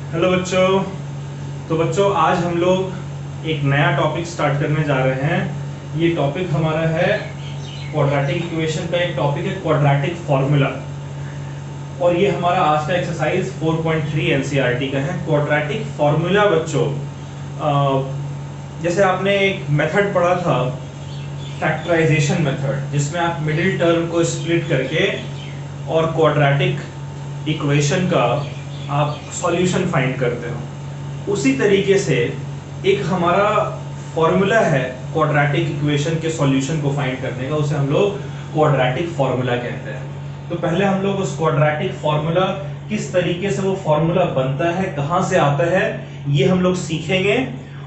Hello बच्चों। तो बच्चों आज हम लोग एक नया टॉपिक स्टार्ट करने जा रहे हैं। ये टॉपिक हमारा है क्वाड्रेटिक इक्वेशन का। एक टॉपिक है क्वाड्रेटिक फॉर्मूला, और ये हमारा आज का एक्सरसाइज 4.3 एनसीईआरटी का है। क्वाड्रेटिक फॉर्मूला बच्चों, जैसे आपने एक मेथड पढ़ा था फैक्टराइजेशन मेथड, जिसमें आप मिडिल टर्म को स्प्लिट करके और क्वाड्रेटिक इक्वेशन का आप सॉल्यूशन फाइंड करते हो। उसी तरीके से एक हमारा फॉर्मूला है क्वाड्रेटिक इक्वेशन के सॉल्यूशन को फाइंड करने का, उसे हम लोग क्वाड्रेटिक फॉर्मूला कहते हैं। तो पहले हम लोग उस क्वाड्रेटिक फॉर्मूला, किस तरीके से वो फॉर्मूला बनता है, कहां से आता है, ये हम लोग सीखेंगे।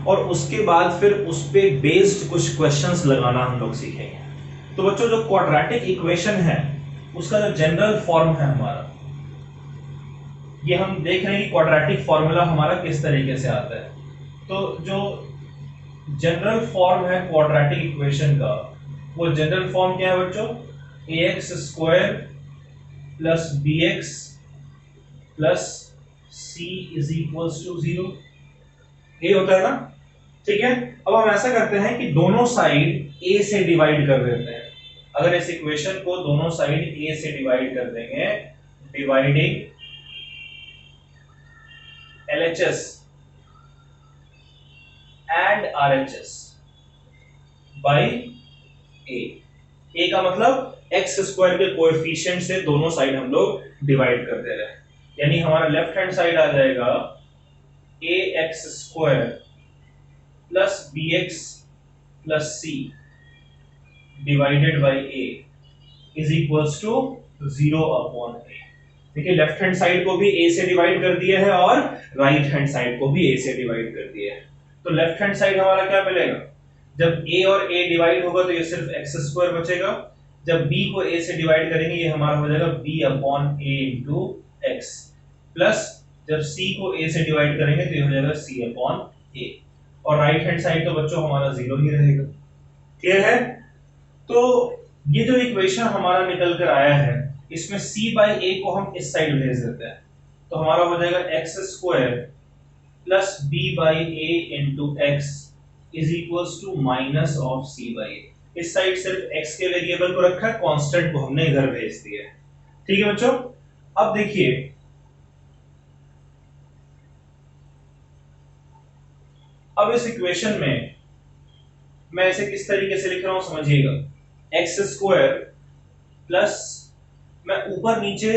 और उसके बाद फिर उस पे बेस्ड कुछ क्वेश्चंस लगाना हम लोग सीखेंगे। तो बच्चों, जो क्वाड्रेटिक इक्वेशन है उसका जो जनरल फॉर्म है हमारा, ये हम देख रहे हैं कि क्वाड्रेटिक फॉर्मूला हमारा किस तरीके से आता है। तो जो जनरल फॉर्म है क्वाड्रेटिक इक्वेशन का, वो जनरल फॉर्म क्या है बच्चों? ax square plus bx plus c is equals to 0। ये होता है ना? ठीक है। अब हम ऐसा करते हैं कि दोनों साइड a से डिवाइड कर देते हैं। अगर इस इक्वेशन को दोनों साइड a से डिवाइड कर देंगे, dividing LHS and RHS by A का मतलब x स्क्वायर के कोएफिशिएंट से दोनों साइड हम लोग डिवाइड कर दे रहे हैं। यानी हमारा लेफ्ट हैंड साइड आ जाएगा ax square plus bx plus c divided by a is equals to 0 upon a। देखिए, लेफ्ट हैंड साइड को भी a से डिवाइड कर दिया है और राइट हैंड साइड को भी a से डिवाइड कर दिया है। तो लेफ्ट हैंड साइड हमारा क्या मिलेगा? जब a और a डिवाइड होगा तो ये सिर्फ x स्क्वायर बचेगा। जब b को a से डिवाइड करेंगे, ये हमारा हो जाएगा b upon a into x, plus जब c को a से डिवाइड करेंगे तो ये हो जाएगा c अपॉन a। और राइट हैंड साइड तो बच्चों हमारा 0 ही रहेगा। क्लियर है? तो ये जो इक्वेशन हमारा निकल कर आया है, इसमें c बाई a को हम इस साइड भेज देते हैं, तो हमारा हो जाएगा x square plus b by a into x is equals to minus of c by a। इस साइड सिर्फ x के वेरिएबल को रखा है, कांस्टेंट को हमने इधर भेज दिया है। ठीक है बच्चों? अब देखिए, अब इस इक्वेशन में मैं इसे किस तरीके से लिख रहा हूं समझिएगा। एक्स स्क्वायर प्लस, मैं ऊपर नीचे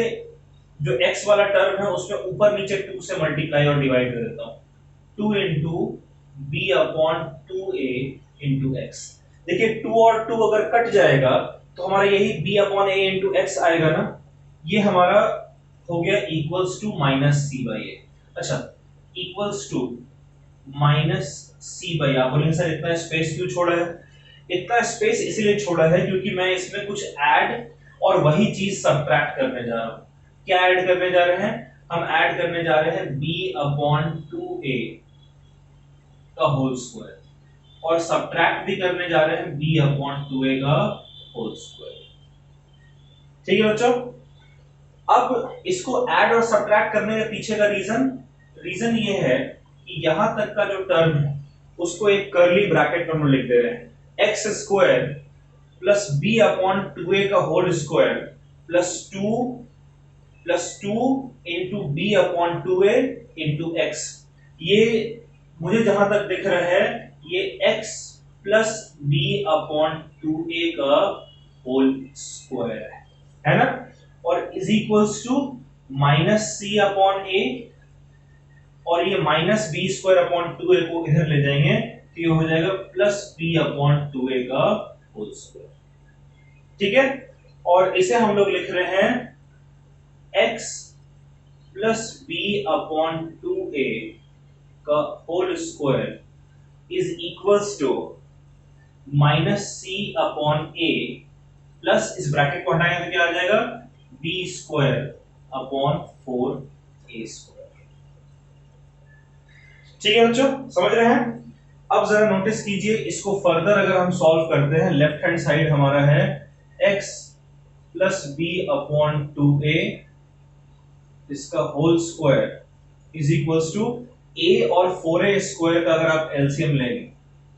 जो x वाला टर्म है उसमें ऊपर नीचे 2 से मल्टीप्लाई और डिवाइड कर देता हूं। 2 into B upon 2a into x. देखिए, 2 और 2 अगर कट जाएगा तो हमारा यही b upon a into x आएगा ना। ये हमारा हो गया equals to minus c by a। अच्छा, equals to minus c by, आप बोलेंगे सर इतना स्पेस क्यों छोड़ा है? इतना स्पेस इसलिए छोड़ा है क्योंकि मैं इसमें कुछ ऐड और वही चीज सब्ट्रैक्ट करने जा रहा हूं। क्या ऐड करने जा रहे हैं? हम ऐड करने जा रहे हैं b अपॉन 2a का होल स्क्वायर, और सब्ट्रैक्ट भी करने जा रहे हैं b अपॉन 2a का होल स्क्वायर। ठीक है बच्चों? अब इसको ऐड और सब्ट्रैक्ट करने के पीछे का रीजन ये है कि यहां तक का जो टर्म है उसको एक कर्ली ब्रैकेट में हम लिख दे रहे हैं। X square plus B upon 2a का whole square plus two into B upon 2a into x. ये मुझे जहां तक दिख रहा है ये x plus B upon 2a का होल स्क्वायर है ना? और is equals to minus C upon a, और ये minus B square upon 2a को इधर ले जाएंगे तो ये हो जाएगा प्लस बी अपॉन 2a का होल स्क्वायर। ठीक है? और इसे हम लोग लिख रहे हैं x plus B upon 2a का whole square is equals to minus C upon a plus, इस ब्रैकेट को हटाएंगे तो क्या आ जाएगा? b square upon 4a square. ठीक है बच्चों, समझ रहे हैं? अब जरा नोटिस कीजिए, इसको फर्दर अगर हम सॉल्व करते हैं, लेफ्ट हैंड साइड हमारा है x plus B upon 2a, इसका whole square is equals to a और 4a स्क्वायर का अगर आप एलसीएम लेंगे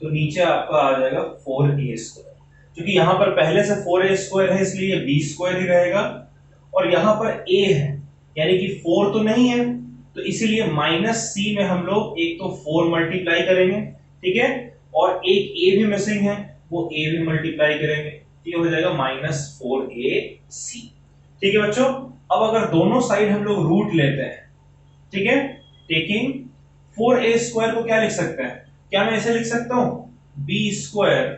तो नीचे आपका आ जाएगा 4a स्क्वायर, क्योंकि यहां पर पहले से 4a स्क्वायर है इसलिए b स्क्वायर ही रहेगा, और यहां पर a है यानी कि 4 तो नहीं है, तो इसीलिए माइनस c में हम लोग एक तो 4 मल्टीप्लाई करेंगे, ठीक है, और एक a भी मिसिंग है, वो a भी मल्टीप्लाई करेंगे, तो ये हो जाएगा माइनस 4ac। ठीक है बच्चों, अब अगर दोनों साइड हम लोग रूट लेते हैं, ठीक है, टेकिंग 4a स्क्वायर को क्या लिख सकते हैं, क्या मैं ऐसे लिख सकता हूं b square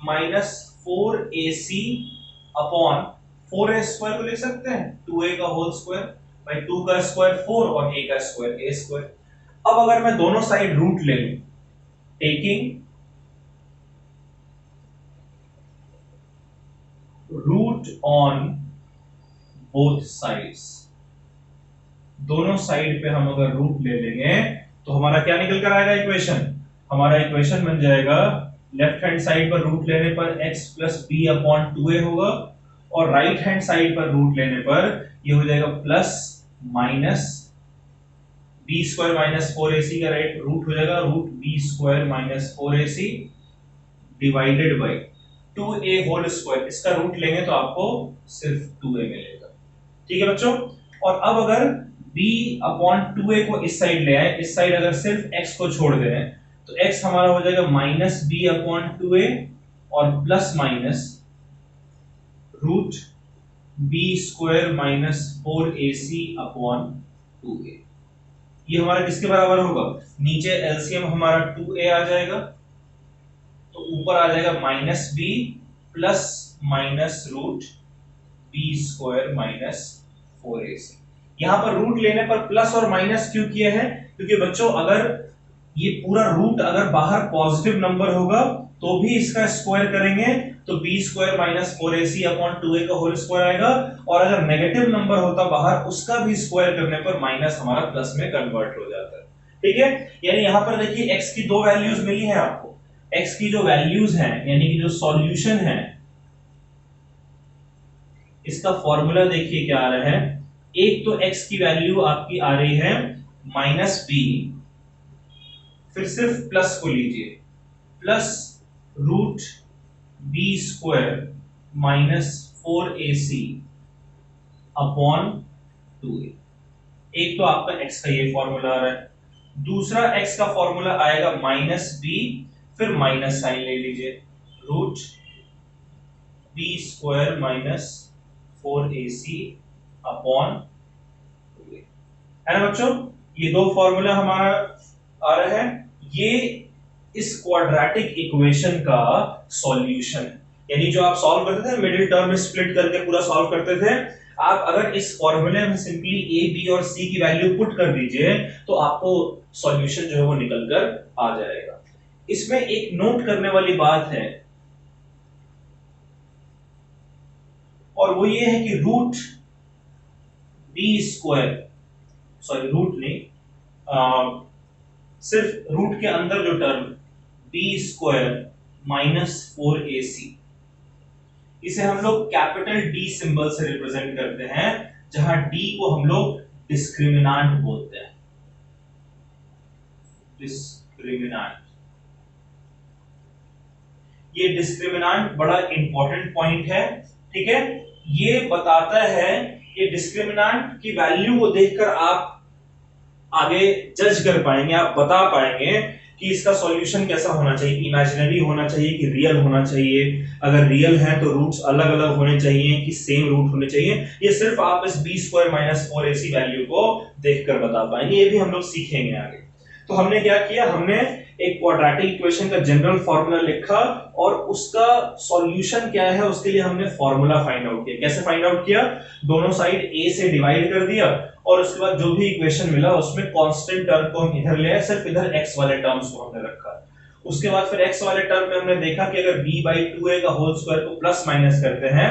minus 4ac upon 4a square को लिख सकते हैं 2a का होल स्क्वायर, भाई 2 का स्क्वायर 4 और a का स्क्वायर a स्क्वायर। अब अगर मैं दोनों साइड रूट ले लूं, taking root on both sides, दोनों साइड पे हम अगर रूट ले लेंगे तो हमारा क्या निकल कर आएगा इक्वेशन, हमारा इक्वेशन बन जाएगा लेफ्ट हैंड साइड पर रूट लेने पर x plus B upon 2a होगा, और राइट हैंड साइड पर रूट लेने पर ये हो जाएगा plus minus B square minus 4ac का राइट रूट हो जाएगा root B square minus 4ac divided by 2a whole square, इसका रूट लेंगे तो आपको सिर्फ 2a मिलेगा। ठीक है बच्चों, और अब अगर b अपॉन 2a को इस साइड ले आए, इस साइड अगर सिर्फ x को छोड़ दें तो x हमारा हो जाएगा माइनस b अपॉन 2a और plus minus root b square minus 4ac upon 2a। ये हमारा किसके बराबर होगा, नीचे एलसीएम हमारा 2a आ जाएगा तो ऊपर आ जाएगा minus b plus minus root b square minus 4ac। यहां पर रूट लेने पर प्लस और माइनस क्यों किए हैं, क्योंकि बच्चों अगर ये पूरा रूट अगर बाहर पॉजिटिव नंबर होगा तो भी इसका स्क्वायर करेंगे तो b square minus 4ac upon 2a का होल स्क्वायर आएगा, और अगर नेगेटिव नंबर होता बाहर उसका भी स्क्वायर करने पर माइनस हमारा प्लस में कन्वर्ट हो जाता है। ठीक है, यानी यहां पर देखिए x की दो वैल्यूज मिली है आपको, x की जो वैल्यूज हैं यानी कि जो सॉल्यूशन है इसका फॉर्मूला देखिए क्या आ रहा है, एक तो x की वैल्यू आपकी आ रही है माइनस b, फिर सिर्फ प्लस को लीजिए plus root b square minus 4ac upon 2a। एक तो आपका x का ये फॉर्मूला आ रहा है, दूसरा x का फॉर्मूला आएगा माइनस b, फिर माइनस साइन ले लीजिए root b square minus 4ac upon 2a, है ना बच्चों। ये दो फॉर्मूला हमारा आ रहा है, ये इस क्वाड्रेटिक इक्वेशन का सॉल्यूशन है, यानी जो आप सॉल्व करते थे मिडिल टर्म में स्प्लिट करके पूरा सॉल्व करते थे, आप अगर इस फॉर्मूले में सिंपली a b और c की वैल्यू पुट कर दीजिए तो आपको सॉल्यूशन जो है वो निकल कर आ जाएगा। इसमें एक नोट करने वाली बात है और वो ये है कि root b square, sorry root नहीं, सिर्फ रूट के अंदर जो term b square minus 4ac, इसे हम लोग कैपिटल D सिंबल से रिप्रेजेंट करते हैं, जहां D को हम लोग डिस्क्रिमिनांट बोलते हैं, डिस्क्रिमिनांट। ये डिस्क्रिमिनांट बड़ा इंपॉर्टेंट पॉइंट है, ठीक है, ये बताता है, ये डिस्क्रिमिनांट की वैल्यू को देखकर आप आगे जज कर पाएंगे, आप बता पाएंगे कि इसका सॉल्यूशन कैसा होना चाहिए, इमेजिनरी होना चाहिए कि रियल होना चाहिए, अगर रियल है तो रूट्स अलग अलग होने चाहिए कि सेम रूट होने चाहिए, ये सिर्फ आप इस b square minus 4ac value को देखकर बता पाएंगे, ये भी हम लोग सीखेंगे आगे। तो हमने क्या किया, हमने एक क्वाड्रेटिक इक्वेशन का जनरल फार्मूला लिखा और उसका सॉल्यूशन क्या है उसके लिए हमने फार्मूला फाइंड आउट किया। कैसे फाइंड आउट किया, दोनों साइड a से डिवाइड कर दिया और उसके बाद जो भी इक्वेशन मिला उसमें कांस्टेंट टर्म को हम इधर ले आए, सिर्फ इधर x वाले टर्म्स को हमने रखा। उसके बाद फिर x वाले टर्म में हमने देखा कि अगर b/2a का होल स्क्वायर को प्लस माइनस करते हैं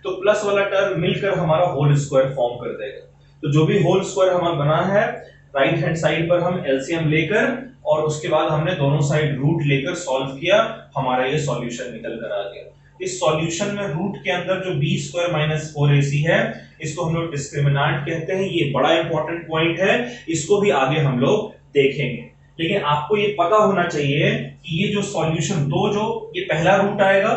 तो प्लस वाला टर्म मिलकर हमारा होल स्क्वायर फॉर्म कर देगा। तो जो भी होल स्क्वायर हमारा बना है राइट हैंड साइड पर हम एलसीएम लेकर और उसके बाद हमने दोनों साइड रूट लेकर सॉल्व किया, हमारा ये सॉल्यूशन निकल कर आ गया। इस सॉल्यूशन में रूट के अंदर जो बी स्क्वायर माइनस 4ac है, इसको हम लोग डिस्क्रिमिनेंट कहते हैं। ये बड़ा इंपॉर्टेंट पॉइंट है, इसको भी आगे हम लोग देखेंगे। लेकिन आपको ये पता होना चाहिए कि ये जो सॉल्यूशन दो, जो ये पहला रूट आएगा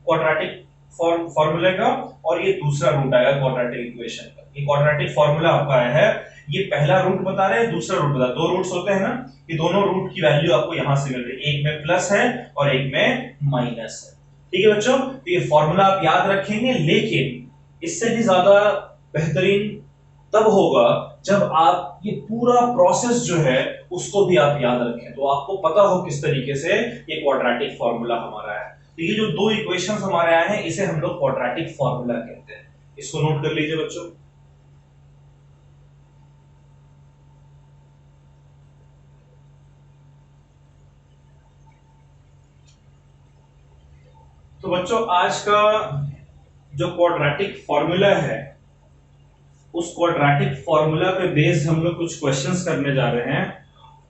क्वाड्रेटिक फॉर्मूले का, और ये दूसरा रूट आएगा क्वाड्रेटिक इक्वेशन का। ये क्वाड्रेटिक फॉर्मूला आपका आया है, ये पहला रूट बता रहे हैं, दूसरा रूट बता रहे हैं। दो रूट्स होते हैं ना, ये दोनों रूट की वैल्यू आपको यहां से मिल रही है, एक में प्लस है और एक में माइनस है। ठीक है बच्चों, तो ये फॉर्मूला आप याद रखेंगे, लेकिन इससे भी ज्यादा बेहतरीन तब होगा जब आप ये पूरा प्रोसेस जो है उसको भी आप याद रखें, तो आपको पता हो किस तरीके से ये क्वाड्रेटिक फॉर्मूला हमारा है। तो ये जो दो इक्वेशंस हमारे आए हैं, इसे हम लोग क्वाड्रेटिक फॉर्मूला कहते हैं। इसको नोट कर लीजिए बच्चों। तो बच्चों, आज का जो क्वाड्रेटिक फॉर्मूला है, उस क्वाड्रेटिक फॉर्मूला पे बेस्ड हम लोग कुछ क्वेश्चंस करने जा रहे हैं।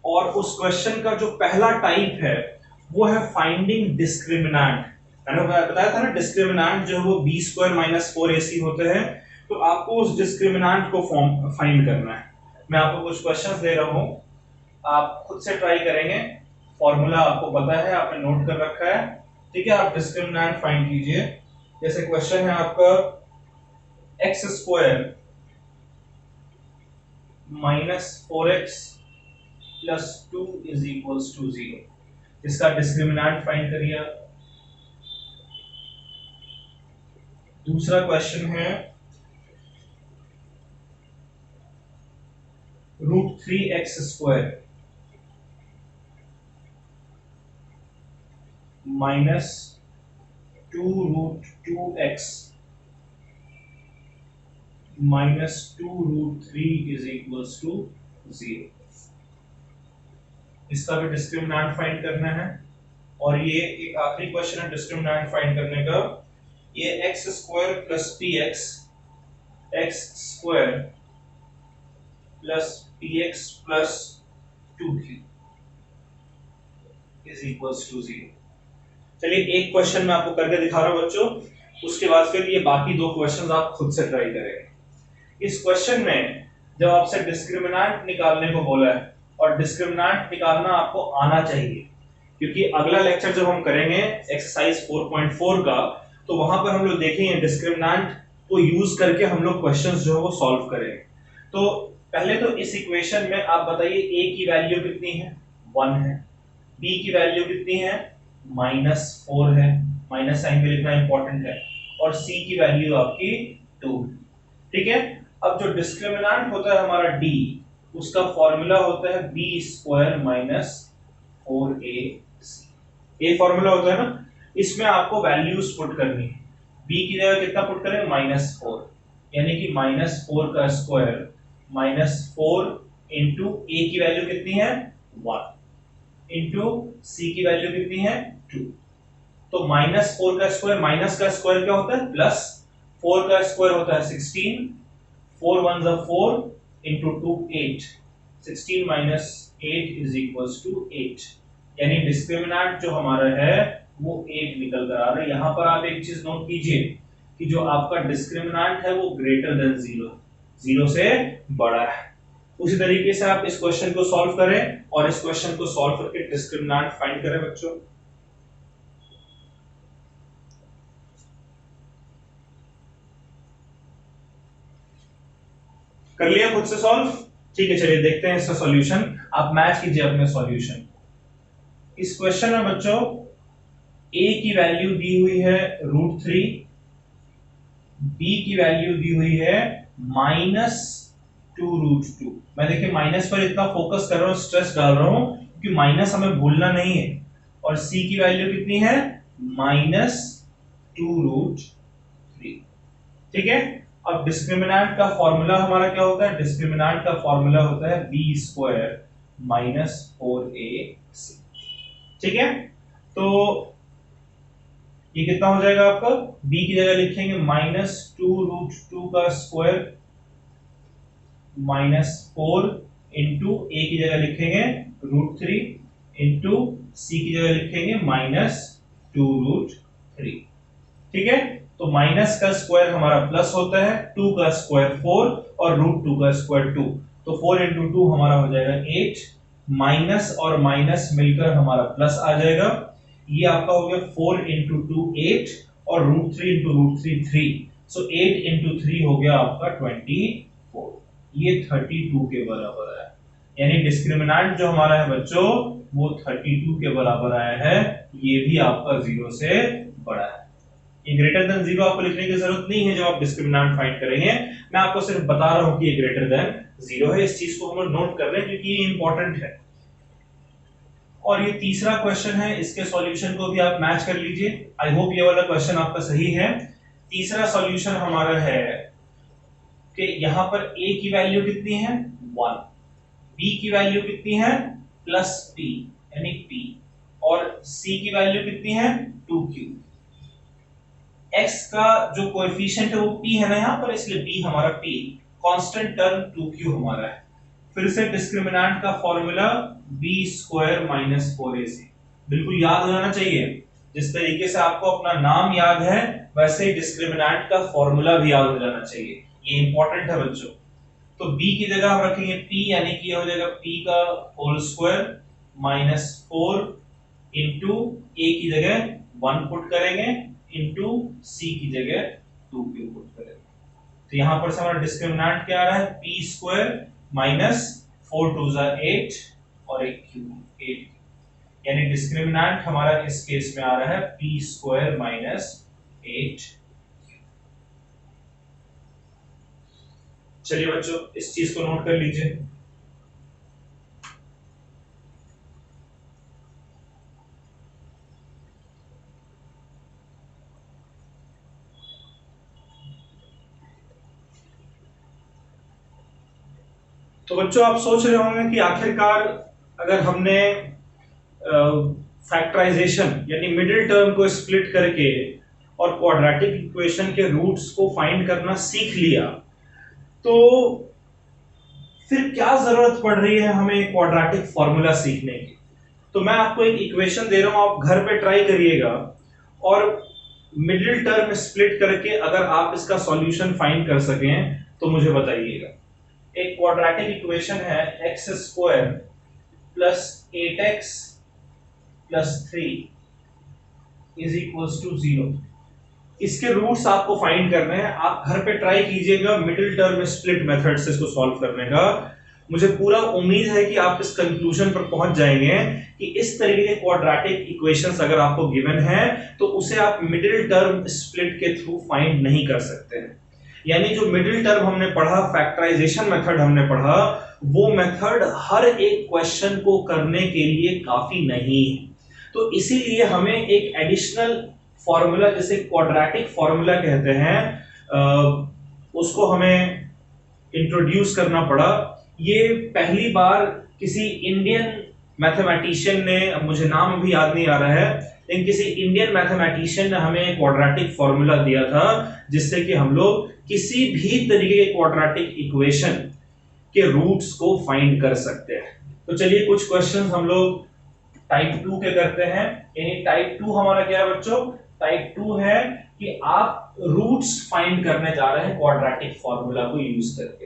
और उस क्वेश्चन का जो पहला टाइप है वो है फाइंडिंग डिस्क्रिमिनेंट। मैंने बताया था ना, डिस्क्रिमिनेंट जो है वो बी स्क्वायर माइनस 4ac होते हैं। तो आपको उस डिस्क्रिमिनेंट को फाइंड करना है। मैं आपको कुछ क्वेश्चंस दे रहा हूं, आप खुद से ट्राई करेंगे। फॉर्मूला आपको पता है, आपने नोट कर रखा है, ठीक है। आप डिस्क्रिमिनेंट फाइंड कीजिए। जैसे क्वेश्चन है आपका x square minus 4x plus 2 is equals to 0। इसका डिस्क्रिमिनेंट फाइंड करिए। दूसरा क्वेश्चन है root 3x square minus 2 root 2x minus 2 root 3 is equals to 0। इसका भी डिस्क्रिमिनेंट फाइंड करना है। और ये एक आखिरी क्वेश्चन है डिस्क्रिमिनेंट फाइंड करने का। ये x square plus P x square plus P x plus 2p is equals to 0। चलिए, एक क्वेश्चन मैं आपको करके दिखा रहा हूं बच्चों, उसके बाद फिर ये बाकी दो क्वेश्चंस आप खुद से ट्राई करेंगे। इस क्वेश्चन में जब आपसे डिस्क्रिमिनेंट निकालने को बोला है, और डिस्क्रिमिनेंट निकालना आपको आना चाहिए, क्योंकि अगला लेक्चर जब हम करेंगे एक्सरसाइज 4.4 का, तो वहां पर हम लोग देखेंगे डिस्क्रिमिनेंट को यूज करके हम लोग क्वेश्चंस जो है वो सॉल्व करेंगे। तो पहले तो इस इक्वेशन में आप बताइए a की वैल्यू कितनी है, 1 है। b की वैल्यू कितनी है, -4 है, माइनस साइन भी लिखना इंपॉर्टेंट है। और c की वैल्यू आपकी 2। ठीक है। अब जो डिस्क्रिमिनेंट होता है हमारा d, उसका फॉर्मूला होता है b स्क्वायर माइनस 4ac। ये फॉर्मूला होता है ना, इसमें आपको वैल्यूज पुट करनी है। b की जगह कितना पुट करें, -4, यानी कि -4 का स्क्वायर -4 इंटू a की वैल्यू कितनी है, 1 इंटू c की वैल्यू कितनी है, 2। तो -4 का स्क्वायर, माइनस का स्क्वायर क्या होता है, प्लस। 4 का स्क्वायर होता है 16, 4 1 जा 4 into 2 8, 16 minus 8 is equals to 8। यानी डिस्क्रिमिनेंट जो हमारा है वो 8 निकल कर आ रहा है। यहां पर आप एक चीज नोट कीजिए कि जो आपका डिस्क्रिमिनेंट है वो ग्रेटर देन 0, 0 से बड़ा है। उसी तरीके से आप इस क्वेश्चन को सॉल्व करें, और इस क्वेश्चन को सॉल्व करके डिस्क्रिमिनेंट फाइंड करें बच्चों। कर लिया खुद से सॉल्व? ठीक है, चलिए देखते हैं इसका सॉल्यूशन। आप मैच कीजिए अपने सॉल्यूशन। इस क्वेश्चन में बच्चों a की वैल्यू दी हुई है √3, b की वैल्यू दी हुई है -2√2। मैं देखिए माइनस पर इतना फोकस कर रहा हूं, स्ट्रेस डाल रहा हूं, क्योंकि माइनस हमें भूलना नहीं है। और c की वैल्यू कितनी है, -2√3। ठीक है। अब डिस्क्रिमिनेंट का फॉर्मूला हमारा क्या होता है, डिस्क्रिमिनेंट का फॉर्मूला होता है b स्क्वायर माइनस 4ac। ठीक है। तो ये कितना हो जाएगा आपका, b की जगह लिखेंगे -2√2 का स्क्वायर -4 इंटू a की जगह लिखेंगे √3 इंटू c की जगह लिखेंगे -2√3। ठीक है, तो माइनस का स्क्वायर हमारा प्लस होता है, 2 का स्क्वायर 4 और रूट 2 का स्क्वायर 2, तो 4 इंटू 2 हमारा हो जाएगा 8, माइनस और माइनस मिलकर हमारा प्लस आ जाएगा, ये आपका हो गया 4 इंटू 2 8 और रूट 3 इंटू रूट 3 3, सो 8 इंटू 3 हो गया आपका 24, ये 32 के बराबर है, यानी डिस्क्रिमिनेंट जो हमारा है बच्चों वो 32 के बराबर आया है, ये भी आपका 0 से बड़ा है। ये ग्रेटर देन 0 आपको लिखने की जरूरत नहीं है जब आप डिस्क्रिमिनेंट फाइंड करेंगे, मैं आपको सिर्फ बता रहा हूं कि ये ग्रेटर देन 0 है, इस चीज को हम लोग नोट कर रहे हैं क्योंकि ये इंपॉर्टेंट है। और ये तीसरा क्वेश्चन है, इसके सॉल्यूशन को भी आप मैच कर लीजिए, आई होप ये वाला क्वेश्चन आपका सही है। तीसरा सॉल्यूशन हमारा है कि यहां पर a की वैल्यू कितनी है 1, b की वैल्यू कितनी है प्लस p यानी p, और c की वैल्यू कितनी है 2q, x का जो कोएफिशिएंट है वो p है ना यहाँ पर, इसलिए b हमारा p, कांस्टेंट टर्म 2q हमारा है। फिर से डिस्क्रिमिनेंट का formula b square minus 4ac, बिल्कुल याद हो जाना चाहिए, जिस तरीके से आपको अपना नाम याद है वैसे ही डिस्क्रिमिनेंट का फॉर्मूला भी याद हो जाना चाहिए, ये इंपॉर्टेंट है बच्चों। तो b की जगह हम रखेंगे p, यानी कि हो जाएगा p का whole square minus 4 into a की जगह 1 पुट करेंगे इंटू c की जगह 2 q पुट करेंगे, तो यहां पर से हमारा डिस्क्रिमिनेंट क्या आ रहा है p स्क्वायर माइनस 4 2 8 और एक q 8, यानी डिस्क्रिमिनेंट हमारा इस केस में आ रहा है p स्क्वायर माइनस 8। चलिए बच्चों इस चीज को नोट कर लीजिए। तो बच्चों आप सोच रहे होंगे कि आखिरकार अगर हमने फैक्टराइजेशन यानी मिडिल टर्म को स्प्लिट करके और क्वाड्रेटिक इक्वेशन के रूट्स को फाइंड करना सीख लिया, तो फिर क्या जरूरत पड़ रही है हमें क्वाड्रेटिक फॉर्मूला सीखने की। तो मैं आपको एक इक्वेशन दे रहा हूं, आप घर पे ट्राई करिएगा और मिडिल टर्म स्प्लिट करके अगर आप इसका सॉल्यूशन फाइंड कर सकें तो मुझे बताइएगा। एक क्वाड्रेटिक इक्वेशन है x square plus 8x plus 3 is equals to 0, इसके रूट्स आपको फाइंड करने हैं, आप घर पे ट्राई कीजिएगा मिडिल टर्म स्प्लिट मेथड से इसको सॉल्व करने का। मुझे पूरा उम्मीद है कि आप इस कंक्लूजन पर पहुंच जाएंगे कि इस तरीके के क्वाड्रेटिक इक्वेशंस अगर आपको गिवन है तो उसे आप मिडिल टर्म स्प्लिट के थ्रू फाइंड नहीं कर सकते हैं। यानी जो मिडिल टर्म हमने पढ़ा, फैक्टराइजेशन मेथड हमने पढ़ा, वो मेथड हर एक क्वेश्चन को करने के लिए काफी नहीं है, तो इसीलिए हमें एक एडिशनल फॉर्मूला जिसे क्वाड्रेटिक फॉर्मूला कहते हैं उसको हमें इंट्रोड्यूस करना पड़ा। ये पहली बार किसी इंडियन मैथमेटिशियन ने, मुझे नाम अभी याद नहीं आ रहा है, लेकिन किसी इंडियन मैथमेटिशियन ने हमें क्वाड्रेटिक फॉर्मूला दिया था जिससे कि हम लोग किसी भी तरीके के क्वाड्रेटिक इक्वेशन के रूट्स को फाइंड कर सकते हैं। तो चलिए कुछ क्वेश्चंस हम लोग टाइप 2 के करते हैं। यानी टाइप 2 हमारा क्या है बच्चों, टाइप 2 है कि आप रूट्स फाइंड करने जा रहे हैं क्वाड्रेटिक फॉर्मूला को यूज करके।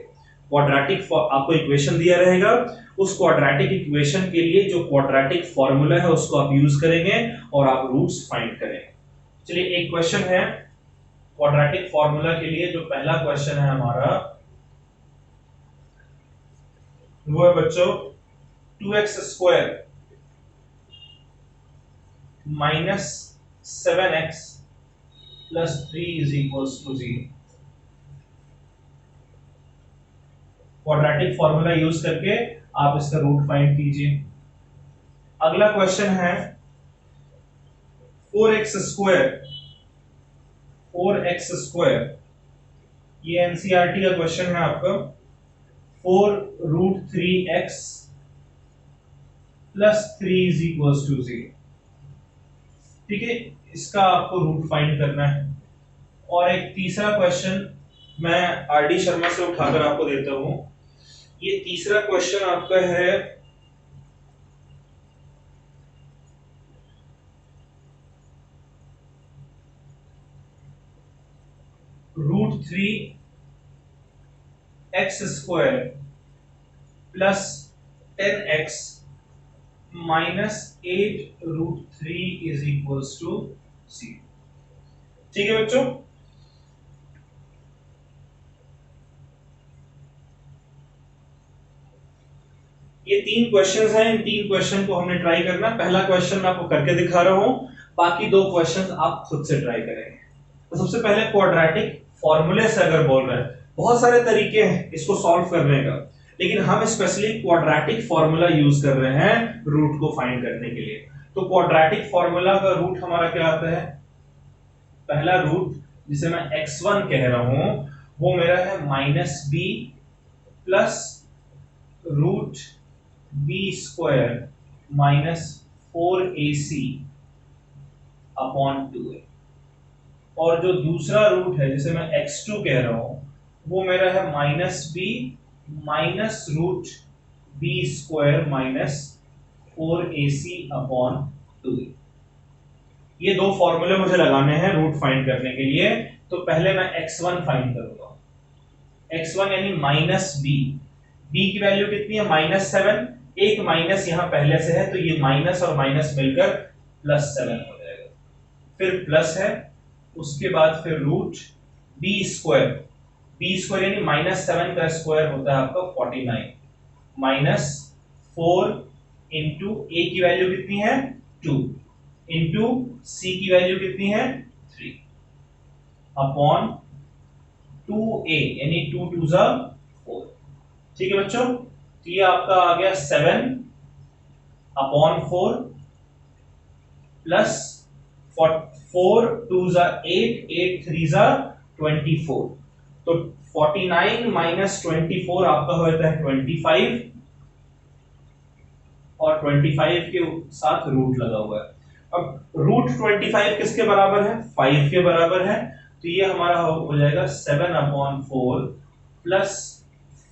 क्वाड्रेटिक आपको इक्वेशन दिया रहेगा, उस क्वाड्रेटिक इक्वेशन के लिए जो क्वाड्रेटिक फॉर्मूला है उसको आप यूज करेंगे और आप रूट्स फाइंड करेंगे। चलिए एक क्वेश्चन है क्वाड्रेटिक फॉर्मूला के लिए, जो पहला क्वेश्चन है हमारा वो है बच्चों 2x square minus 7x plus 3 is equals to 0। Quadratic formula use करके आप इसका रूट फाइंड कीजिए। अगला क्वेश्चन है 4x स्क्वायर, ये एनसीईआरटी का क्वेश्चन है आपका, 4 root 3x plus 3 is equals to 0। ठीक है, इसका आपको रूट फाइंड करना है। और एक तीसरा क्वेश्चन मैं आरडी शर्मा से उठाकर आपको देता हूं। ये तीसरा क्वेश्चन आपका है √3x² plus 10x minus 8√3 is equals to 0। ठीक है बच्चों, ये 3 क्वेश्चंस हैं। इन 3 क्वेश्चन को हमने ट्राई करना। पहला क्वेश्चन मैं आपको करके दिखा रहा हूं, बाकी 2 क्वेश्चंस आप खुद से ट्राई करेंगे। तो सबसे पहले क्वाड्रेटिक फॉर्मूले से अगर बोल रहे हैं, बहुत सारे तरीके हैं इसको सॉल्व करने का, लेकिन हम स्पेशली क्वाड्रेटिक फॉर्मूला यूज कर रहे हैं रूट को फाइंड करने के लिए। तो क्वाड्रेटिक फॉर्मूला का रूट हमारा क्या आता है? पहला रूट जिसे मैं x1 कह रहा हूं वो मेरा है -b plus √b² minus 4ac upon 2a। और जो दूसरा रूट है जिसे मैं x2 कह रहा हूं वो मेरा है -b minus √b² minus 4ac upon 2a। ये 2 फॉर्मूले मुझे लगाने हैं रूट फाइंड करने के लिए। तो पहले मैं x1 फाइंड करूंगा। x1 यानी -b, b की वैल्यू कितनी है? -7। एक माइनस यहां पहले से है तो ये माइनस और माइनस मिलकर +7 हो जाएगा। फिर प्लस है, उसके बाद फिर √b² b² यानी -7 का स्क्वायर होता है आपका 49 माइनस 4 इंटू a की वैल्यू कितनी है? 2 इंटू c की वैल्यू कितनी है? 3 अपॉन 2a यानी 2 2 जा 4। ठीक है बच्चों, तो ये आपका आ गया 7 अपॉन 4 प्लस 4 2 जा 8 8 3 जा 24। तो 49 माइनस 24 आपका होता है 25 और 25 के साथ रूट लगा हुआ है। अब √25 किसके बराबर है? 5 के बराबर है। तो ये हमारा हो जाएगा 7/4 प्लस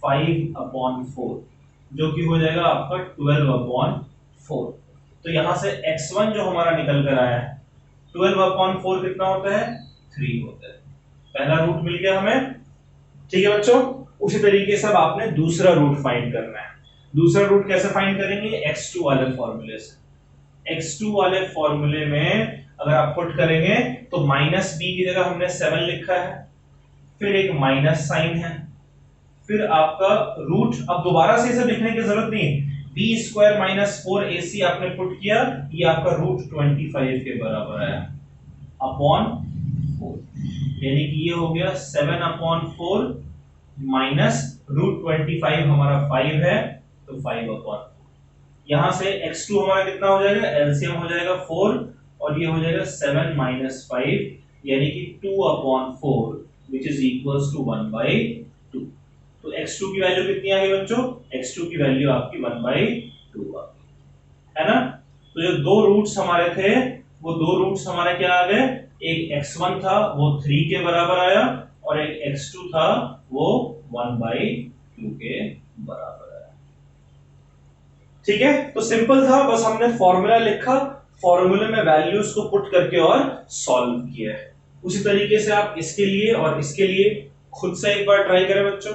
5/4 जो कि हो जाएगा आपका 12/4। तो यहां से x1 जो हमारा निकल कर आया है 12/4 कितना होता है? 3 होता है। पहला रूट मिल गया हमें। ठीक है बच्चों, उसी तरीके से अब आपने दूसरा रूट फाइंड करना है। दूसरा रूट कैसे फाइंड करेंगे? x2 वाले फॉर्मूले से। x2 वाले फॉर्मूले में अगर आप पुट करेंगे तो -b की जगह हमने 7 लिखा है, फिर एक माइनस साइन है, फिर आपका रूट। अब दोबारा से इसे लिखने की जरूरत नहीं है, b² माइनस 4ac आपने पुट किया, ये आपका √25 के बराबर आया अपॉन 4, यानी कि ये हो गया 7/4 माइनस √25 हमारा 5 है तो 5/4। यहां से x2 हमारा कितना हो जाएगा? एलसीएम हो जाएगा 4 और ये हो जाएगा 7 माइनस 5 यानी कि 2/4 which is equals to 1/2। तो x2 की वैल्यू कितनी आ गई बच्चों? x2 की वैल्यू आपकी 1/2 आ गई, है ना? तो जो 2 रूट्स हमारे थे वो 2 रूट्स हमारे क्या आ गए? एक x1 था वो 3 के बराबर आया और एक x2 था वो 1/2 के बराबर आया। ठीक है, तो सिंपल था, बस हमने फॉर्मूला लिखा, फॉर्मूले में वैल्यूज को पुट करके और सॉल्व किया है। उसी तरीके से आप इसके लिए और इसके लिए खुद से एक बार ट्राई करें बच्चों।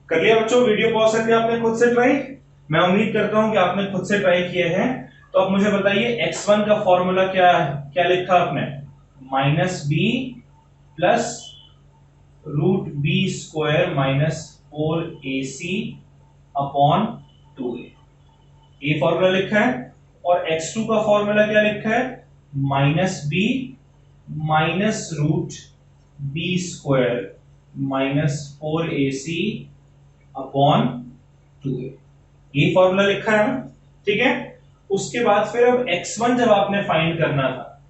कर लिया बच्चों? वीडियो पॉज करके आपने खुद से ट्राई? मैं उम्मीद करता हूं कि आपने खुद से ट्राई किए हैं। तो अब मुझे बताइए x1 का फॉर्मूला क्या है? क्या लिखा आपने? -b plus √b² minus 4ac upon 2a, ये फॉर्मूला लिखा है। और x2 का फॉर्मूला क्या लिखा है? -b minus √b² minus 4ac upon 2a, ये फॉर्मूला लिखा है ना? ठीक है, उसके बाद फिर अब x1 जब आपने फाइंड करना था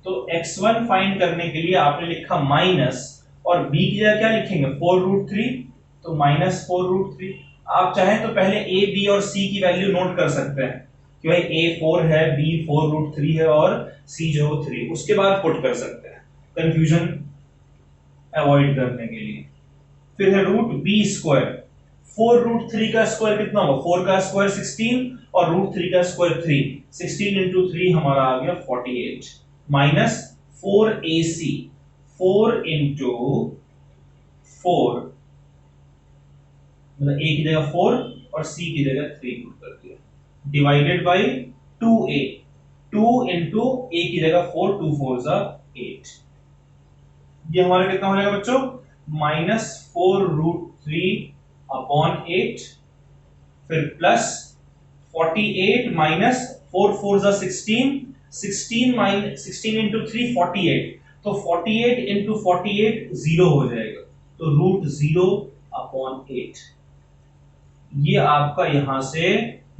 तो x1 फाइंड करने के लिए आपने लिखा माइनस और b की जगह क्या लिखेंगे? 4√3, तो -4√3। आप चाहें तो पहले a b और c की वैल्यू नोट कर सकते हैं कि भाई a 4 है, b 4√3 है और c जो 3, उसके बाद पुट कर सकते हैं कंफ्यूजन अवॉइड करने के लिए। फिर है √b², 4√3 का स्क्वायर कितना होगा? 4 का स्क्वायर 16 और √3 का स्क्वायर 3। 16 इंटू 3 हमारा आ गया 48 माइनस 4ac, 4 इंटू 4 मतलब a की जगह 4 और c की जगह 3 पुट कर दिया, divided by 2a, 2 into a की जगह 4, 2 4 जा 8। ये हमारा कितना हो जाएगा बच्चों? माइनस 4√3 अपॉन 8, फिर प्लस 48 माइनस 4 4 जा 16, 16 माइनस 16 इंटू 3 48, तो 48 इंटू 48 0 हो जाएगा, तो √0 अपॉन 8। ये आपका यहां से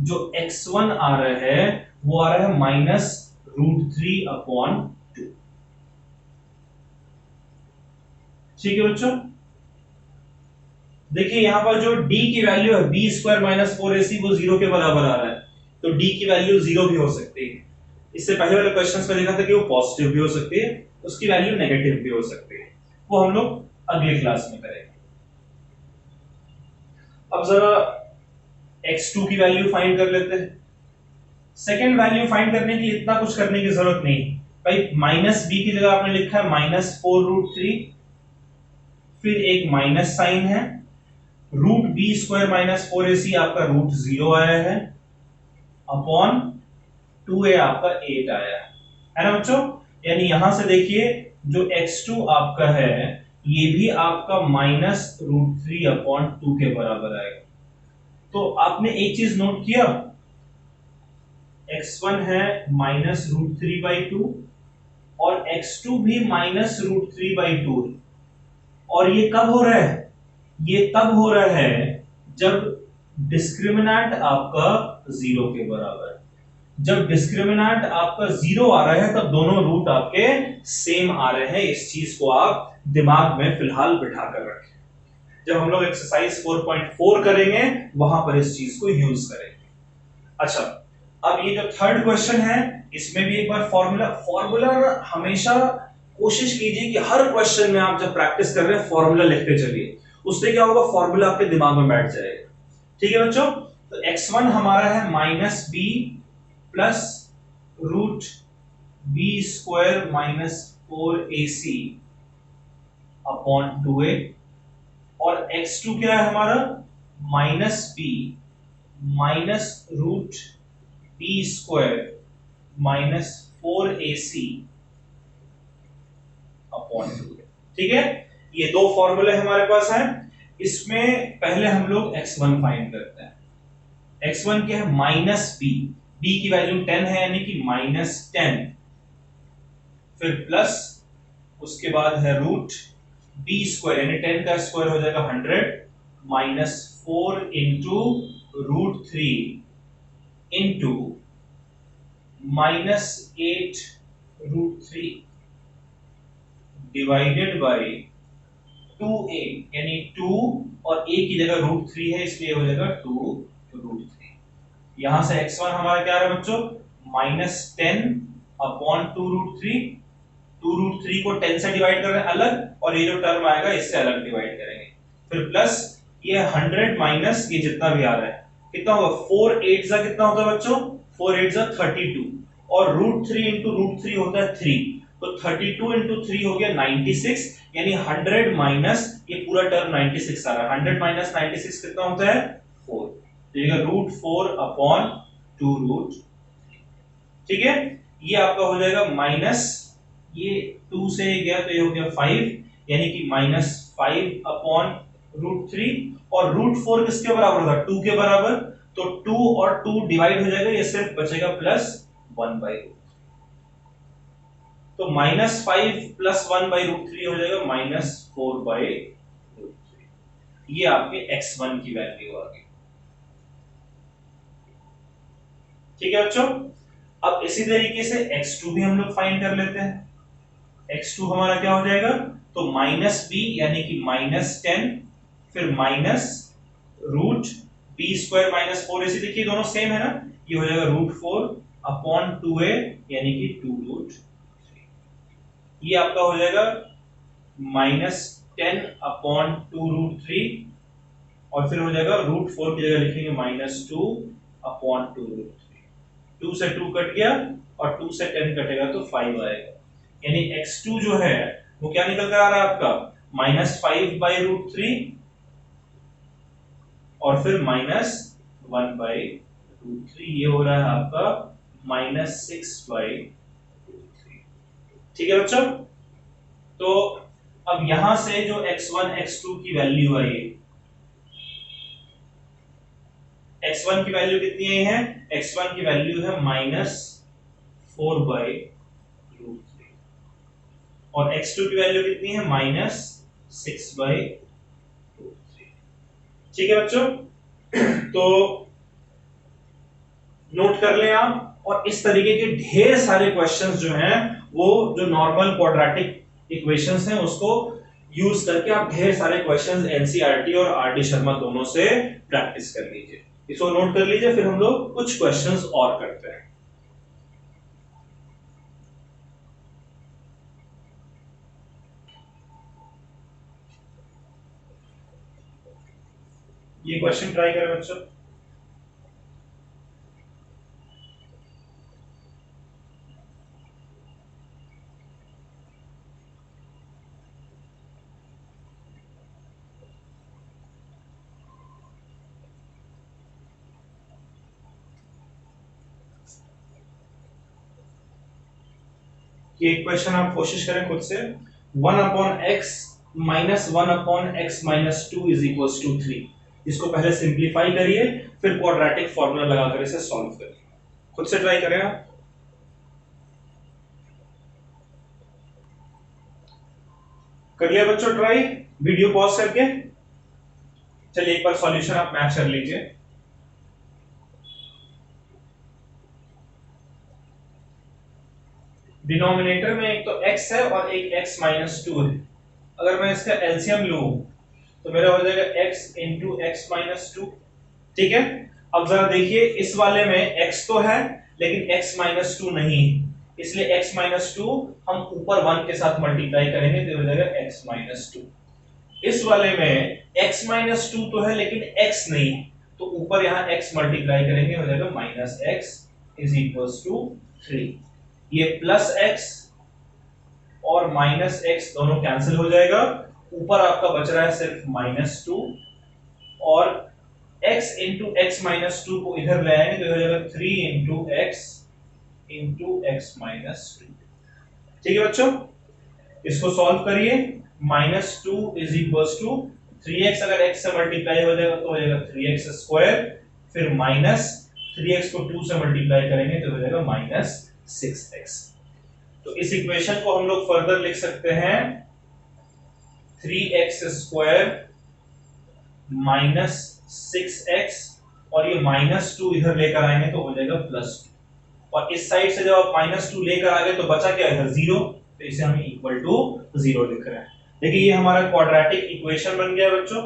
जो x1 आ रहा है वो आ रहा है माइनस √3 अपॉन 2। ठीक है बच्चों, देखिए यहां पर जो d की वैल्यू है b स्क्वायर माइनस 4ac वो 0 के बराबर आ रहा है, तो d की वैल्यू 0 भी हो सकती है। इससे पहले वाले क्वेश्चंस में देखा था कि वो पॉजिटिव भी हो सकती है, उसकी वैल्यू नेगेटिव भी हो सकती है, वो हम लोग अगले क्लास में करेंगे। अब जरा x2 की वैल्यू फाइंड कर लेते हैं। सेकंड वैल्यू फाइंड करने के लिए इतना कुछ करने की जरूरत नहीं भाई, माइनस b की जगह आपने लिखा है माइनस 4√3, फिर एक माइनस साइन है, √b स्क्वायर माइनस 4ac आपका √0 आया है, अपॉन 2a आपका 8 आया है ना बच्चों? यानी यहां से देखिए जो x2 आपका है ये भी आपका माइनस √3 अपॉन 2 के बराबर आएगा। तो आपने एक चीज नोट किया, x1 है माइनस √3/2 और x2 भी माइनस √3/2 है। और ये कब हो रहा है? ये तब हो रहा है जब डिस्क्रिमिनेंट आपका 0 के बराबर है। जब डिस्क्रिमिनेंट आपका 0 आ रहा है तब दोनों रूट आपके सेम आ रहे हैं। इस चीज को आप दिमाग में फिलहाल बिठा कर रखें। जब हम लोग एक्सरसाइज 4.4 करेंगे वहां पर इस चीज को यूज करेंगे। अच्छा, अब ये जो थर्ड क्वेश्चन है इसमें भी एक बार फॉर्मूला हमेशा कोशिश कीजिए कि हर क्वेश्चन में आप जब प्रैक्टिस कर रहे हैं फॉर्मूला लिखते चलिए, उससे क्या होगा, फॉर्मूला आपके दिमाग में बैठ जाएगा। ठीक है बच्चों, तो x1 हमारा है minus B plus √b square minus 4ac upon 2a, और x2 क्या है हमारा, minus B minus √b square minus 4ac upon 2a। ठीक है, ये दो फॉर्मूले हमारे पास हैं। इसमें पहले हम लोग x1 फाइंड करते हैं। x1 क्या है, माइनस b, b की वैल्यू 10 है यानी कि माइनस 10, फिर प्लस उसके बाद है रूट b स्क्वायर यानी 10 का स्क्वायर हो जाएगा 100 minus 4 into √3 into minus 8 √3 divided by 2a यानी 2 और a की जगह √3 है इसलिए हो जाएगा 2√3। यहां से x1 हमारा क्या आ रहा है बच्चों, माइनस 10 अपॉन 2√3, 2√3 को 10 से डिवाइड कर रहे हैं अलग और ये जो टर्म आएगा इससे अलग डिवाइड करेंगे, फिर प्लस ये 100 माइनस ये जितना भी आ रहा है कितना होगा, 4 8 जा कितना होता है बच्चों, 4 8 जा 32 और √3 इंटू √3 होता है 3, तो 32 इंटू 3 हो गया 96 यानी 100 माइनस ये पूरा टर्म 96 आ रहा है, 100 माइनस 96 कितना होता है 4, तो ये √4 अपॉन 2√3। ठीक है, ये आपका हो जाएगा माइनस, ये 2 से गया तो ये हो गया 5 यानी कि माइनस 5 अपॉन √3 और √4 किसके बराबर होगा, 2 के बराबर, तो 2 और 2 डिवाइड हो जाएगा, ये सिर्फ बचेगा प्लस 1/√3, तो माइनस 5 प्लस 1/√3 हो जाएगा माइनस 4/√3। ये आपके x1 की वैल्यू आ गई। ठीक है बच्चों, अब इसी तरीके से x2 भी हम लोग फाइंड कर लेते हैं। x2 हमारा क्या हो जाएगा, तो माइनस b यानी कि माइनस 10 फिर minus √b square minus 4ac, देखिए दोनों सेम है ना, ये हो जाएगा √4 अपॉन 2a यानी कि 2√3। ये आपका हो जाएगा माइनस 10 अपॉन 2√3 और फिर हो जाएगा रूट 4 की जगह लिखेंगे -2/2√3। 2 से 2 कट गया और 2 से 10 कटेगा तो 5 आएगा। यानी x2 जो है वो क्या निकल कर आ रहा है आपका -5/√3 और फिर -1/√3। ये हो रहा है आपका -6/√3। ठीक है बच्चों। तो अब यहां से जो x1 x2 की वैल्यू आई, x1 की वैल्यू कितनी आई है? x1 की वैल्यू है -4/√3 और x2 की वैल्यू कितनी है? -6/√3। ठीक है बच्चों। तो नोट कर लें आप। और इस तरीके के ढेर सारे क्वेश्चंस जो हैं वो जो नॉर्मल क्वाड्रेटिक इक्वेशंस हैं उसको यूज करके आप ढेर सारे क्वेश्चंस एनसीईआरटी और आरडी शर्मा दोनों से प्रैक्टिस कर लीजिए। इसको नोट कर लीजिए, फिर हम लोग कुछ क्वेश्चंस और करते हैं। ये क्वेश्चन ट्राई करें बच्चों। ये क्वेश्चन आप कोशिश करें खुद से। 1/x -1/x-2 is equals to 3। इसको पहले सिंप्लीफाई करिए, फिर क्वाड्रेटिक फॉर्मूला लगाकर इसे सॉल्व करिए। खुद से ट्राई करें आप। कर लिया बच्चों ट्राई वीडियो पॉज करके? चलिए एक बार सॉल्यूशन आप मैच कर लीजिए। डिनोमिनेटर में एक तो x है और एक x-2 है। अगर मैं इसका एलसीएम लूं तो मेरा हो जाएगा x इंटू x-2। ठीक है। अब जरा देखिए, इस वाले में x तो है लेकिन x-2 नहीं है, इसलिए x-2 हम ऊपर 1 के साथ मल्टीप्लाई करेंगे तो हो जाएगा x-2। इस वाले में x-2 तो है लेकिन x नहीं है, तो ऊपर यहां x मल्टीप्लाई करेंगे हो जाएगा -x इज इक्वल्स टू 3। ये प्लस x और माइनस x दोनों कैंसिल हो जाएगा, ऊपर आपका बच रहा है सिर्फ -2 और x इंटू x-2 को इधर ले आएंगे तो हो जाएगा 3 इंटू x-2। ठीक है बच्चों, इसको सॉल्व करिए। -2 इज इक्वल्स टू 3x, अगर x से मल्टीप्लाई हो जाएगा तो हो जाएगा 3x², फिर माइनस 3x को 2 से मल्टीप्लाई करेंगे तो हो जाएगा -6x। तो इस इक्वेशन को हम लोग फर्दर लिख सकते हैं 3x² -6x और ये -2 इधर लेकर आएंगे तो हो जाएगा +2 और इस साइड से जब आप -2 लेकर आ गए तो बचा क्या इधर 0, तो इसे हम इक्वल टू 0 लिख रहे हैं। देखिए ये हमारा क्वाड्रेटिक इक्वेशन बन गया बच्चों।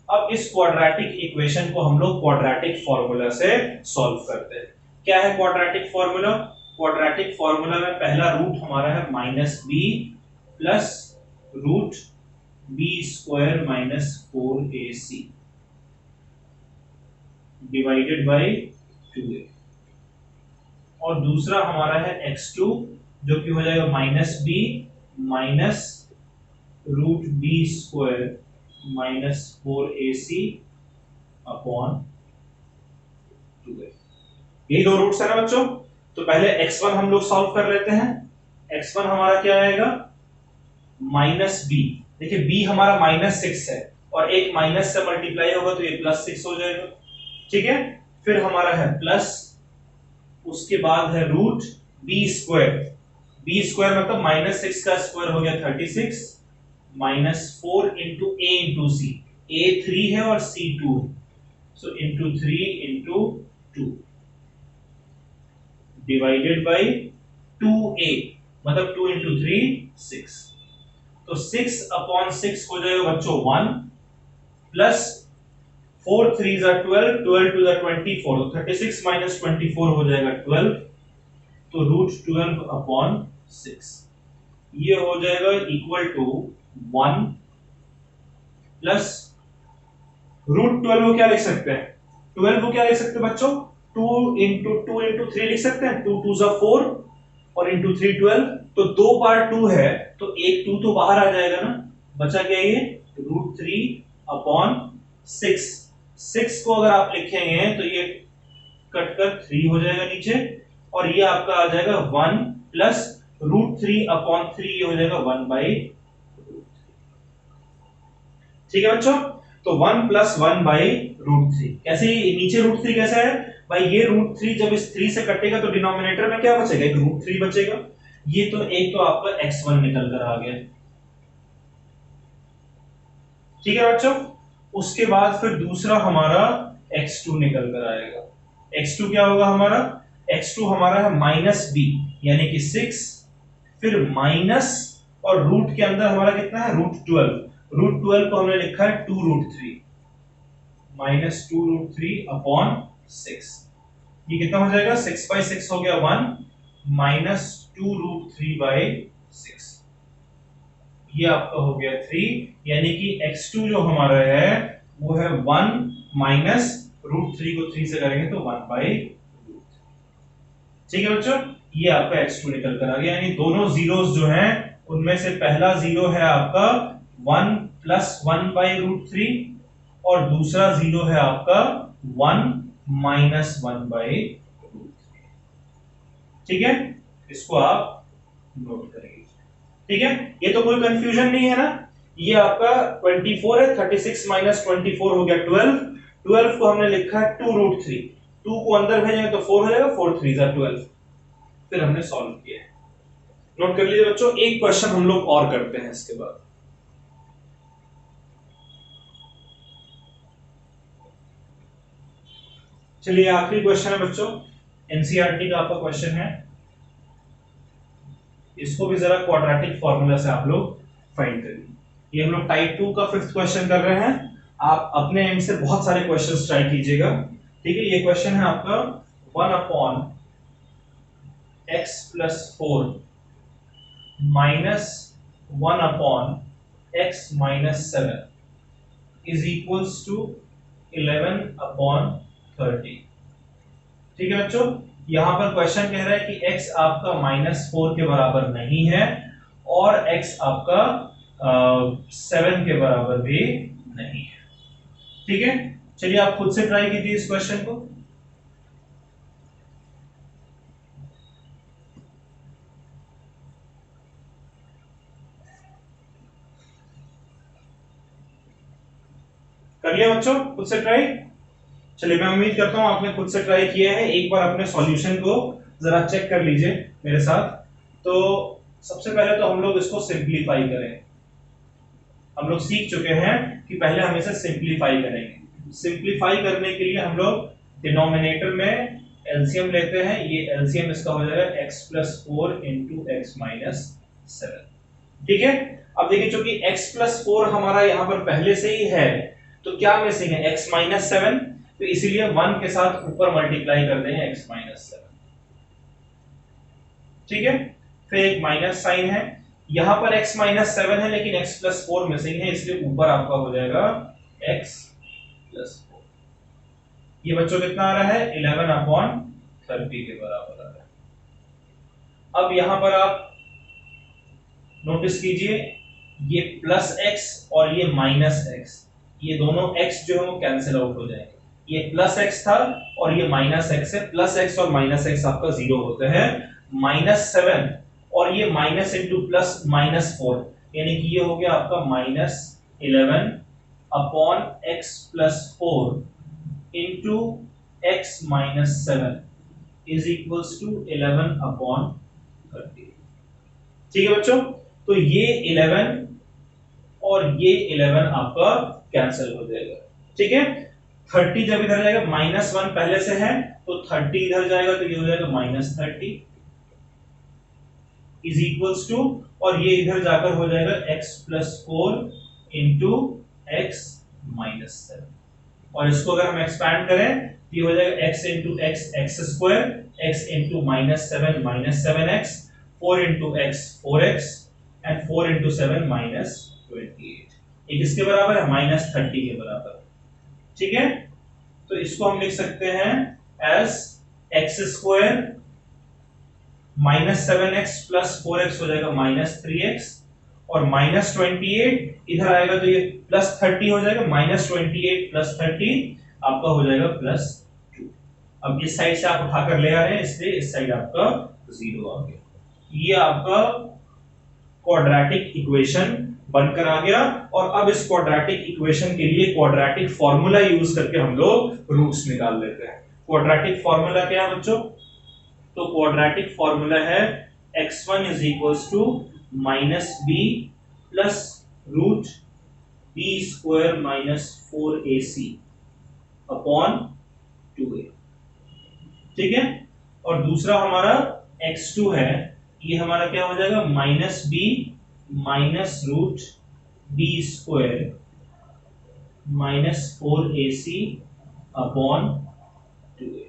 अब इस क्वाड्रेटिक इक्वेशन को हम लोग क्वाड्रेटिक फार्मूला से सॉल्व करते हैं। क्या है क्वाड्रेटिक फार्मूला? क्वाड्रेटिक फार्मूला में पहला रूट हमारा है -b plus root b² -4ac divided by 2a और दूसरा हमारा है x2 जो कि हो जाएगा -b minus root b² -4ac upon 2a। यही दो रूट्स है ना बच्चों। तो पहले x1 हम लोग सॉल्व कर लेते हैं। x1 हमारा क्या आएगा? -b। देखिए b हमारा -6 है और एक माइनस से मल्टीप्लाई होगा तो ये +6 हो जाएगा। ठीक है, फिर हमारा है प्लस, उसके बाद है रूट b² मतलब -6 का स्क्वायर हो गया 36 -4 into a into c। a 3 है और c 2 है, so into 3 into 2 divided by 2a मतलब 2 इंटू 3 6। तो 6 अपॉन 6 हो जाएगा बच्चों 1 प्लस 4 3 12 12 टू 24 तो 36 माइनस 24 हो जाएगा 12 तो रूट 12 अपॉन 6 ये हो जाएगा इक्वल टू 1 प्लस रूट 12 को क्या लिख सकते हैं, 12 को क्या लिख सकते हैं बच्चों, 2 into 3 लिख सकते हैं, 2 2 4 और इंटू 3 12, तो दो बार 2 है तो एक 2 तो बाहर आ जाएगा ना, बचा क्या ये रूट 3 अपॉन 6। 6 को अगर आप लिखेंगे तो ये कटकर 3 हो जाएगा नीचे, और ये आपका आ जाएगा 1 प्लस रूट 3 अपॉन 3, ये हो जाएगा 1 बाई। ठीक है बच्चों, तो 1 प्लस 1 बाई रूट 3। कैसे नीचे रूट 3 कैसे है भाई, ये रूट 3 जब इस 3 से कटेगा तो डिनोमिनेटर में क्या बचेगा, एक रूट 3 बचेगा। ये तो एक तो आपका x1 निकल कर आ गया। ठीक है बच्चों, उसके बाद फिर दूसरा हमारा x2 निकल कर आएगा। x2 क्या होगा हमारा, x2 हमारा है माइनस b यानी कि 6, फिर माइनस और रूट के अंदर हमारा कितना है रूट 12। रूट 12 को हमने लिखा है 2 रूट 3 माइनस 2 रूट 3 अपॉन 6। ये कितना हो जाएगा, 6 बाई 6 हो गया 1 माइनस 2 रूट 3 बाई 6, ये आपका हो गया 3, यानी कि x2 जो हमारा है वो है 1 माइनस रूट 3 को 3 से करेंगे तो 1 बाई रूट। ठीक है बच्चों, ये आपका x2 निकल कर आ गया, यानी दोनों जीरोस जो हैं उनमें से पहला जीरो है आपका 1 प्लस 1 बाई रूट 3 और दूसरा जीरो है आपका 1 माइनस 1 बाई रूट 3। ठीक है, इसको आप नोट करेंगे। ठीक है, ये तो कोई कंफ्यूजन नहीं है ना। ये आपका 24 है, 36 माइनस 24 हो गया 12। 12 को हमने लिखा है 2 रूट 3, 2 को अंदर भेजेंगे तो 4 हो जाएगा, 4 3 जा 12, फिर हमने सॉल्व किया है। नोट कर लीजिए बच्चों, एक क्वेश्चन हम लोग और करते हैं इसके बाद। चलिए आखिरी क्वेश्चन है बच्चों, एनसीईआरटी का आपका क्वेश्चन है, इसको भी जरा क्वाड्रेटिक फार्मूला से आप लोग फाइंड करिए। ये हम लोग टाइप 2 का 5th क्वेश्चन कर रहे हैं, आप अपने एंड से बहुत सारे क्वेश्चंस ट्राई कीजिएगा। ठीक है, ये क्वेश्चन है आपका 1 upon x plus 4 minus 1 upon x minus 7 is equals to 11 upon 30। ठीक है बच्चों, यहां पर क्वेश्चन कह रहा है कि x आपका -4 के बराबर नहीं है और x आपका 7 के बराबर भी नहीं है। ठीक है, चलिए आप खुद से ट्राई कीजिए इस क्वेश्चन को। कर लिया बच्चों खुद से ट्राई। चलिए मैं उम्मीद करता हूं आपने खुद से ट्राई किया है। एक बार अपने सॉल्यूशन को जरा चेक कर लीजिए मेरे साथ। तो सबसे पहले तो हम लोग इसको सिंपलीफाई करें। हम लोग सीख चुके हैं कि पहले हम इसे सिंपलीफाई करेंगे। सिंपलीफाई करने के लिए हम लोग डिनोमिनेटर में एलसीएम लेते हैं। ये एलसीएम इसका हो जाएगा x plus 4 into x minus 7। ठीक है, अब देखिए चूंकि x प्लस 4 हमारा यहां पर पहले से ही है तो क्या मिसिंग है, x माइनस 7, तो इसीलिए 1 के साथ ऊपर मल्टीप्लाई कर देंगे x माइनस 7। ठीक है, फिर एक माइनस साइन है, यहां पर x माइनस 7 है लेकिन x प्लस 4 मिसिंग है, इसलिए ऊपर आपका हो जाएगा x प्लस 4। ये बच्चों कितना आ रहा है 11 अपॉन 30 के बराबर आ रहा है। अब यहां पर आप नोटिस कीजिए ये प्लस x और ये माइनस x, ये दोनों x जो है वो कैंसिल आउट हो जाएंगे। ये प्लस x था और ये माइनस x है, प्लस x और माइनस x आपका जीरो होते हैं। -7 और ये माइनस इंटू प्लस -4, यानी कि ये हो गया आपका -11 upon x plus 4 into x minus 7 is equals to 11 upon 30। ठीक है बच्चों, तो ये 11 और ये 11 आपका कैंसिल हो जाएगा। ठीक है, 30 जब इधर जाएगा, -1 पहले से है तो 30 इधर जाएगा तो ये हो जाएगा -30 इज इक्वल्स टू, और ये इधर जाकर हो जाएगा x plus 4 into x minus 7। और इसको अगर हम एक्सपैंड करें तो ये हो जाएगा x into x x square, x into -7 -7x, 4 into x 4x and 4 into 7 -28। ये किसके बराबर है, -30 के बराबर। ठीक है, तो इसको हम लिख सकते हैं S x square -7x + 4x हो जाएगा -3x, और -28 इधर आएगा तो ये +30 हो जाएगा, -28 + 30 आपका हो जाएगा +2। अब इस साइड से आप उठाकर ले आ रहे हैं, इसलिए इस साइड आपका 0 आ गया। ये आपका क्वाड्रेटिक इक्वेशन बनकर आ गया। और अब इस क्वाड्रेटिक इक्वेशन के लिए क्वाड्रेटिक फॉर्मूला यूज करके हम लोग रूट्स निकाल लेते हैं। क्वाड्रेटिक फॉर्मूला क्या है बच्चों? तो क्वाड्रेटिक फॉर्मूला है x1 = -b plus root b² - 4ac upon 2a। ठीक है, और दूसरा हमारा x2 है, ये हमारा क्या हो जाएगा -b minus root b² - 4ac upon 2a।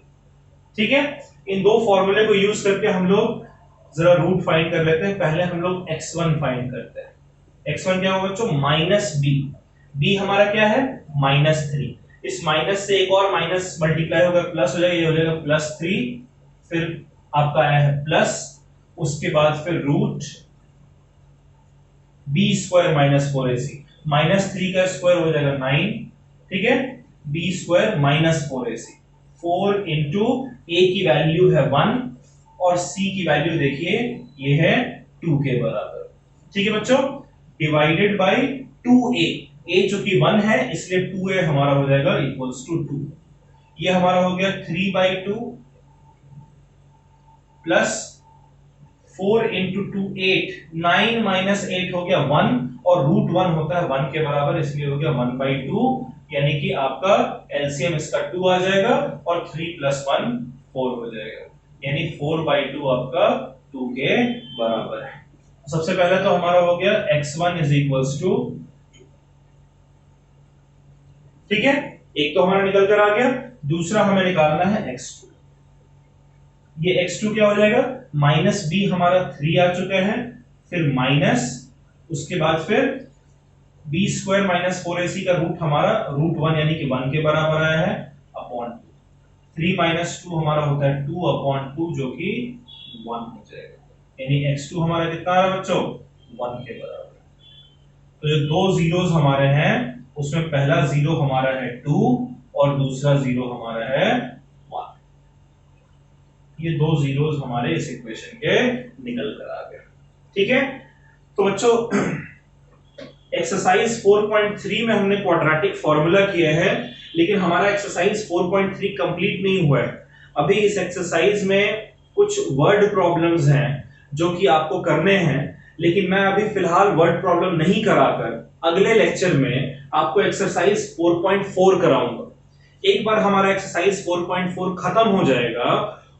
ठीक है, इन दो फॉर्मूले को यूज करके हम लोग जरा रूट फाइंड कर लेते हैं। पहले हम लोग x1 फाइंड करते हैं। x1 क्या होगा बच्चों? -b, b हमारा क्या है? -3। इस माइनस से एक और माइनस मल्टीप्लाई होगा, प्लस हो जाएगा, ये हो जाएगा +3, फिर आपका आया है प्लस, उसके बाद फिर रूट b² - 4ac, -3 का स्क्वायर हो जाएगा 9, ठीक है, b² - 4ac, 4 इंटू a की वैल्यू है 1 और c की वैल्यू देखिए ये है 2 के बराबर। ठीक है बच्चों, डिवाइडेड बाय 2a, a चूंकि 1 है इसलिए 2a हमारा हो जाएगा इक्वल्स टू 2। ये हमारा हो गया 3/2 प्लस 4 इंटू 2 8, 9 माइनस 8 हो गया 1, और रूट 1 होता है 1 के बराबर, इसलिए हो गया 1/2, यानी कि आपका एलसीएम इसका 2 आ जाएगा और 3 + 1 4 हो जाएगा, यानी 4/2 आपका 2 के बराबर है। सबसे पहले तो हमारा हो गया x1 = ठीक है, एक तो हमारा निकल कर आ गया, दूसरा हमें निकालना है x2। ये x2 क्या हो जाएगा? -b हमारा 3 आ चुका है, फिर माइनस, उसके बाद फिर b² - 4ac का रूट हमारा रूट 1 यानी कि 1 के बराबर आया है अपॉन 2, 3 - 2 हमारा होता है 2/2 जो कि 1 हो जाएगा, यानी x2 हमारा कितना आ रहा है बच्चों? 1 के बराबर। तो जो दो जीरोस हमारे हैं उसमें पहला 0 हमारा है 2 और दूसरा 0 हमारा है 1। ये दो जीरोस हमारे इस इक्वेशन के निकल कर आ गए। ठीक है, तो बच्चों एक्सरसाइज 4.3 में हमने क्वाड्रेटिक फॉर्मूला किया है, लेकिन हमारा एक्सरसाइज 4.3 कंप्लीट नहीं हुआ है। अभी इस एक्सरसाइज में कुछ वर्ड प्रॉब्लम्स हैं जो कि आपको करने हैं, लेकिन मैं अभी फिलहाल वर्ड प्रॉब्लम नहीं कराकर अगले लेक्चर में आपको एक्सरसाइज 4.4 कराऊंगा। एक बार हमारा एक्सरसाइज 4.4 खत्म हो जाएगा,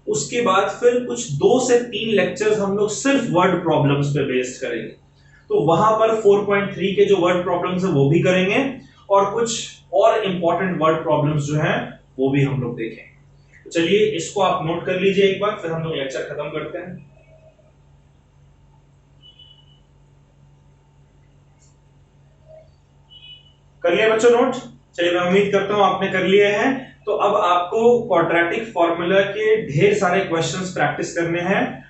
उसके बाद फिर कुछ 2 से 3 लेक्चर्स हम लोग सिर्फ वर्ड प्रॉब्लम्स पे बेस्ड करेंगे। तो वहां पर 4.3 के जो वर्ड प्रॉब्लम्स है वो भी करेंगे, और कुछ और इंपॉर्टेंट वर्ड प्रॉब्लम्स जो हैं वो भी हम लोग देखेंगे। तो चलिए इसको आप नोट कर लीजिए एक बार, फिर हम लोग लेक्चर खत्म करते हैं। कर लिया बच्चों नोट? चलिए मैं उम्मीद करता हूं आपने कर लिए हैं। तो अब आपको क्वाड्रेटिक फॉर्मूला के ढेर सारे क्वेश्चंस प्रैक्टिस करने हैं,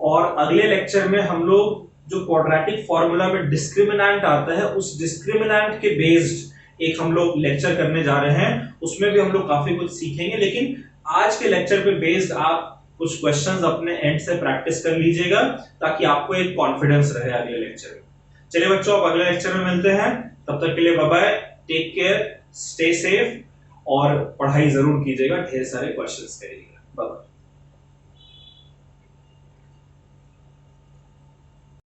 और अगले लेक्चर में हम लोग जो क्वाड्रेटिक फॉर्मूला में डिस्क्रिमिनेंट आता है उस डिस्क्रिमिनेंट के बेस्ड एक हम लोग लेक्चर करने जा रहे हैं। उसमें भी हम लोग काफी कुछ सीखेंगे, लेकिन आज के लेक्चर पे बेस्ड आप कुछ क्वेश्चंस अपने एंड से प्रैक्टिस कर लीजिएगा ताकि आपको एक कॉन्फिडेंस रहे अगले लेक्चर में। चलिए बच्चों, अब अगले लेक्चर में मिलते हैं, तब तक के लिए bye bye, take care, stay safe, और पढ़ाई जरूर कीजिएगा, ढेर सारे क्वेश्चंस करिएगा। Bye bye.